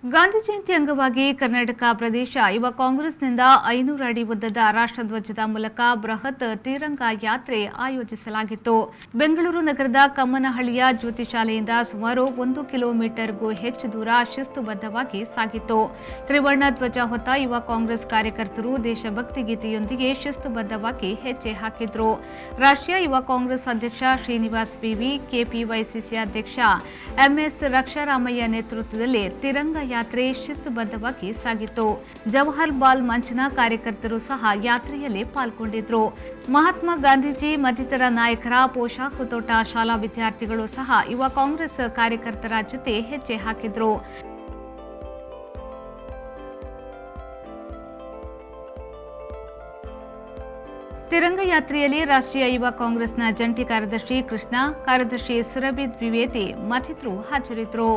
ಗಾಂಧಿ ಜಯಂತಿ ಅಂಗವಾಗಿ ಕರ್ನಾಟಕ ಪ್ರದೇಶ ಯುವ ಕಾಂಗ್ರೆಸ್ನಿಂದ 500 ಅಡಿ ಉದ್ದದ ರಾಷ್ಟ್ರಧ್ವಜದ ಮೂಲಕ ಬೃಹತ್ ತಿರಂಗ ಯಾತ್ರೆ ಆಯೋಜಿಸಲಾಗಿತ್ತು. ಬೆಂಗಳೂರು ನಗರದ ಕಮ್ಮನಹಳ್ಳಿಯ ಜ್ಯೋತಿ ಶಾಲೆಯಿಂದ ಸುಮಾರು 1 ಕಿಲೋಮೀಟರ್ಗೂ ಹೆಚ್ಚು ದೂರ ಶಿಸ್ತುಬದ್ಧವಾಗಿ ಸಾಗಿತ್ತು. ತ್ರಿವರ್ಣ ಧ್ವಜ ಹೊತ್ತ ಯುವ ಕಾಂಗ್ರೆಸ್ ಕಾರ್ಯಕರ್ತರು ದೇಶಭಕ್ತಿ ಗೀತೆಯೊಂದಿಗೆ ಶಿಸ್ತುಬದ್ಧವಾಗಿ ಹೆಜ್ಜೆ ಹಾಕಿದ್ರು. ರಾಷ್ಟ್ರೀಯ ಯುವ ಕಾಂಗ್ರೆಸ್ ಅಧ್ಯಕ್ಷ ಶ್ರೀನಿವಾಸ್ ಪಿವಿ, ಕೆಪಿವೈಸಿಸಿ ಅಧ್ಯಕ್ಷ ಎಂಎಸ್ ರಕ್ಷಾರಾಮಯ್ಯ ನೇತೃತ್ವದಲ್ಲಿ ತಿರಂಗ ಯಾತ್ರೆ ಶಿಸ್ತುಬದ್ಧವಾಗಿ ಸಾಗಿತ್ತು. ಜವಾಹರ್ ಬಾಲ್ ಮಂಚ್ನ ಕಾರ್ಯಕರ್ತರು ಸಹ ಯಾತ್ರೆಯಲ್ಲಿ ಪಾಲ್ಗೊಂಡಿದ್ರು. ಮಹಾತ್ಮ ಗಾಂಧೀಜಿ ಮತ್ತಿತರ ನಾಯಕರ ಪೋಷಾಕು ತೊಟ್ಟ ಶಾಲಾ ವಿದ್ಯಾರ್ಥಿಗಳು ಸಹ ಯುವ ಕಾಂಗ್ರೆಸ್ ಕಾರ್ಯಕರ್ತರ ಜೊತೆ ಹೆಜ್ಜೆ ಹಾಕಿದ್ರು. ತಿರಂಗ ಯಾತ್ರೆಯಲ್ಲಿ ರಾಷ್ಟ್ರೀಯ ಯುವ ಕಾಂಗ್ರೆಸ್ನ ಜಂಟಿ ಕಾರ್ಯದರ್ಶಿ ಕೃಷ್ಣ, ಕಾರ್ಯದರ್ಶಿ ಸುರಭಿ ದ್ವಿವೇದಿ ಮತ್ತಿತರರು ಹಾಜರಿದ್ದರು.